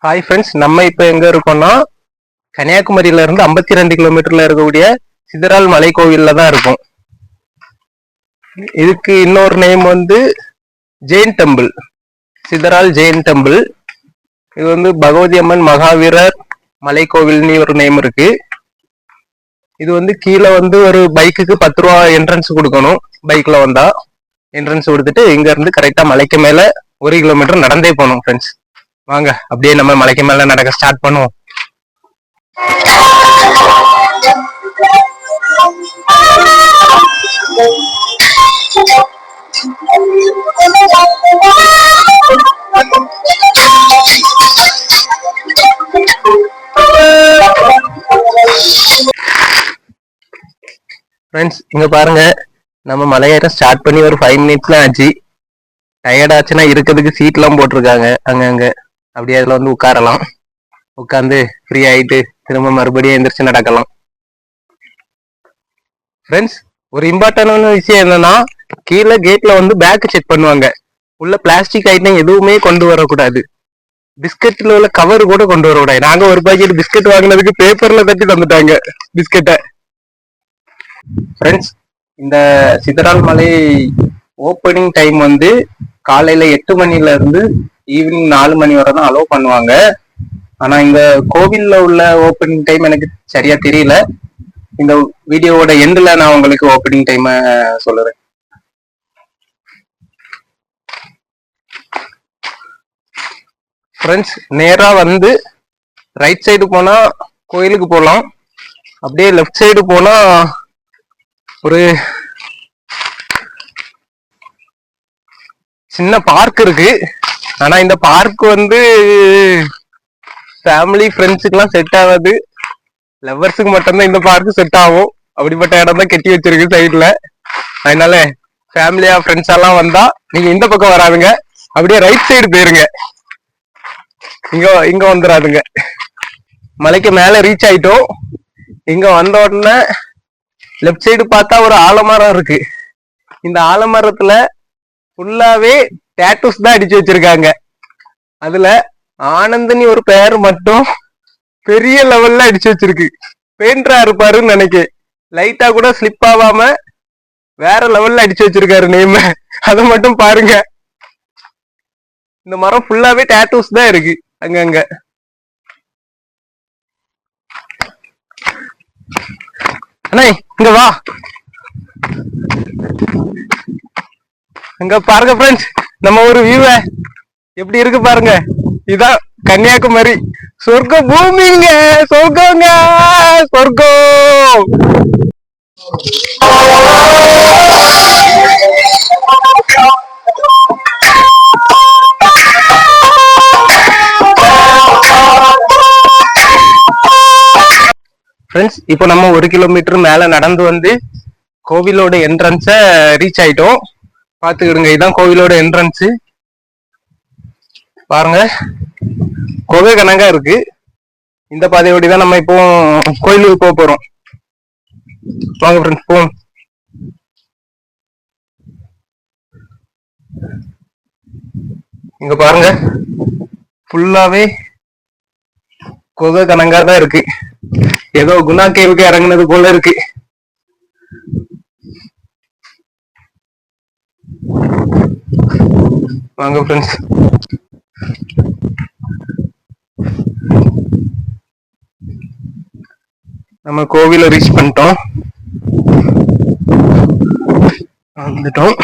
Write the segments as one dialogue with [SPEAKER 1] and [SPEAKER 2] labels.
[SPEAKER 1] Hi friends, நம்ம இப்போ எங்க இருக்கோம்னா கன்னியாகுமரியில இருந்து 52 கிலோமீட்டர்ல இருக்கக்கூடிய சிதறால் மலை கோவில்ல தான் இருக்கும். இதுக்கு இன்னொரு நேம் வந்து ஜெயின் டெம்பிள், சிதறால் ஜெயின் டெம்பிள். இது வந்து பகவதி அம்மன் மகாவீரர் மலை கோவில்னு ஒரு நேம் இருக்கு. இது வந்து கீழே வந்து ஒரு பைக்குக்கு 10 ரூபா என்ட்ரன்ஸ் கொடுக்கணும். பைக்ல வந்தா என்ட்ரன்ஸ் கொடுத்துட்டு இங்க இருந்து கரெக்டா மலைக்கு மேல 1 கிலோமீட்டர் நடந்தே போகணும் ஃப்ரெண்ட்ஸ். வாங்க அப்படியே நம்ம மலைக்கு மேல நடக்க ஸ்டார்ட் பண்ணுவோம். ஃப்ரெண்ட்ஸ், இங்க பாருங்க, நம்ம மலையேற ஸ்டார்ட் பண்ணி ஒரு 5 மினிட்ஸ் தான் ஆச்சு. டயர்ட் ஆச்சுன்னா இருக்கிறதுக்கு சீட் எல்லாம் போட்டிருக்காங்க அங்கங்க. அப்படியே அதுல வந்து உட்காரலாம். உட்காந்து ஃப்ரீ ஆயிட்டு திரும்ப மறுபடியும் எந்திரிச்சு நடக்கலாம். ஃப்ரெண்ட்ஸ், ஒரு இம்பார்ட்டன்டான விஷயம் என்னன்னா, கீழே கேட்ல வந்து பேக் செக் பண்ணுவாங்க. உள்ள பிளாஸ்டிக் ஐட்டம் எதுவுமே கொண்டு வரக்கூடாது. பிஸ்கட்ல உள்ள கவர் கூட கொண்டு வரக்கூடாது. நாங்க ஒரு பாக்கெட் பிஸ்கட் வாங்கினதுக்கு பேப்பர்ல தட்டி தந்துட்டாங்க பிஸ்கட்டை. ஃப்ரெண்ட்ஸ், இந்த சிதறால் மலை ஓப்பனிங் டைம் வந்து காலையில 8 மணில இருந்து ஈவினிங் 4 மணி வரை தான் அலோவ் பண்ணுவாங்க. ஆனா இந்த கோவில்ல உள்ள ஓப்பனிங் டைம் எனக்கு சரியா தெரியல. இந்த வீடியோவோட எண்ட்ல நான் உங்களுக்கு ஓப்பனிங் டைம் சொல்லுறேன். ஃப்ரெண்ட்ஸ், நேரா வந்து ரைட் சைடு போனா கோயிலுக்கு போகலாம். அப்படியே லெஃப்ட் சைடு போனா ஒரு சின்ன பார்க் இருக்கு. ஆனா இந்த பார்க் வந்து ஃபேமிலி ஃப்ரெண்ட்ஸுக்கு செட் ஆகாது. லவ்வர்ஸுக்கு மட்டும்தான் இந்த பார்க் செட் ஆகும். அப்படிப்பட்ட இடம் தான் கட்டி வச்சிருக்கு சைட்ல. அதனால ஃபேமிலியா ஃப்ரெண்ட்ஸ் எல்லாம் வந்தா நீங்க இந்த பக்கம் வராதுங்க, அப்படியே ரைட் சைடு போயிருங்க. இங்க வந்துடாதுங்க. மலைக்கு மேல ரீச் ஆயிட்டோம். இங்க வந்த உடனே லெஃப்ட் சைடு பார்த்தா ஒரு ஆலமரம் இருக்கு. இந்த ஆலமரத்துல ஃபுல்லாவே டேட்டூஸ் தான் அடிச்சு வச்சிருக்காங்க. அதுல ஆனந்தனி ஒரு பேர் மட்டும் பெரிய லெவல்ல அடிச்சு வச்சிருக்கு. பெயிண்டரா இருப்பாருன்னு நினைக்க. லைட்டா கூட ஸ்லிப் ஆகாம வேற லெவல்ல அடிச்சு வச்சிருக்காரு நேம். அதை மட்டும் பாருங்க. இந்த மரம் ஃபுல்லாவே டேட்டூஸ் தான் இருக்கு அங்கங்க. அண்ணே இங்க வா. அங்க பாருங்க ஃப்ரெண்ட்ஸ், நம்ம ஒரு வியூவ எப்படி இருக்கு பாருங்க. இதான் கன்னியாகுமரி. சொர்க்க பூமிங்க, சொர்க்கங்க, சொர்க்கம். ஃப்ரெண்ட்ஸ், இப்போ நம்ம 1 கிலோமீட்டர் மேல நடந்து வந்து கோவிலோட என்ட்ரன்ஸ ரீச் ஆயிட்டோம். பாத்துக்கிடுங்க, இதுதான் கோவிலோட என்ட்ரன்ஸ். பாருங்க, கோவில் கணக்கா இருக்கு. இந்த பாதையோடி தான் நம்ம இப்போ கோயிலுக்கு போக போறோம். வாங்க ஃப்ரெண்ட்ஸ், போவோம். இங்க பாருங்க, ஃபுல்லாவே கோவில் கணங்கா தான் இருக்கு. ஏதோ குணா கேவுக்கு இறங்குனது போல இருக்கு. வாங்க ஃப்ரெண்ட்ஸ். நம்ம கோவில ரீச் பண்ணிட்டோம், வந்துட்டோம்.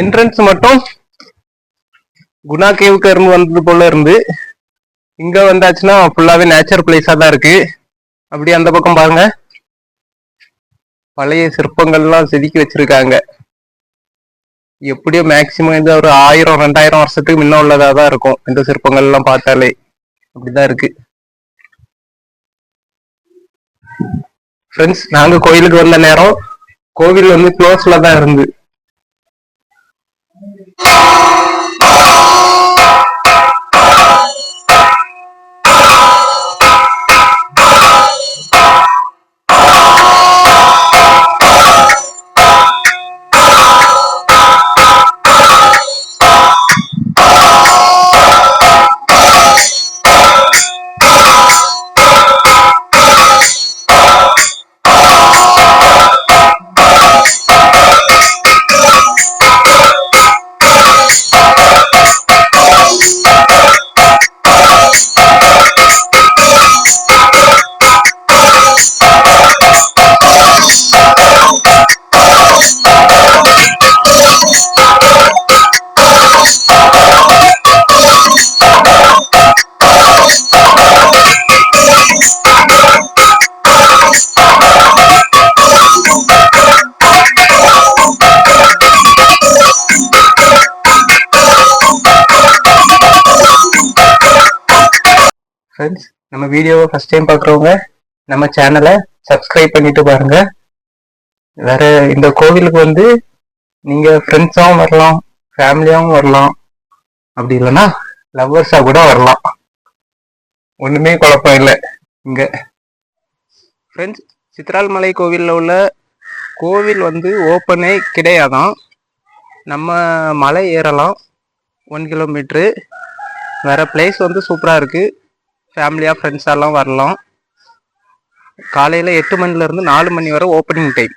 [SPEAKER 1] என்ட்ரன்ஸ் மட்டும் குணா கேவுக்கு இருந்து வந்தது போல இருந்து. இங்க வந்தாச்சுன்னா ஃபுல்லாவே நேச்சர் பிளேஸா தான் இருக்கு. அப்படியே அந்த பக்கம் பாருங்க, பழைய சிற்பங்கள்லாம் செதுக்கி வச்சிருக்காங்க. எப்படியோ மேக்சிமம் இது ஒரு 1000-2000 வருஷத்துக்கு முன்ன உள்ளதா தான் இருக்கும். இந்த சிற்பங்கள் எல்லாம் பார்த்தாலே அப்படிதான் இருக்கு. ஃப்ரெண்ட்ஸ், நாங்க கோயிலுக்கு வந்த நேரம் கோவில் வந்து க்ளோஸ்ல தான் இருந்து. ஃப்ரெண்ட்ஸ், நம்ம வீடியோவை ஃபர்ஸ்ட் டைம் பார்க்குறவங்க நம்ம சேனலை சப்ஸ்கிரைப் பண்ணிட்டு பாருங்க. வேற இந்த கோவிலுக்கு வந்து நீங்க ஃப்ரெண்ட்ஸாகவும் வரலாம், ஃபேமிலியாகவும் வரலாம், அப்படி இல்லைன்னா லவ்வர்ஸா கூட வரலாம். ஒண்ணுமே குழப்பம் இல்லை இங்க. ஃப்ரெண்ட்ஸ், சித்ரால் மலை கோவிலில் உள்ள கோவில் வந்து ஓப்பனே கிடையாதான். நம்ம மலை ஏறலாம் 1 கிலோமீட்ரு. வேற பிளேஸ் வந்து சூப்பராக இருக்கு. ஃபேமிலியாக ஃப்ரெண்ட்ஸாலாம் வரலாம். காலையில் 8 மணிலேருந்து 4 மணி வரை ஓப்பனிங் டைம்.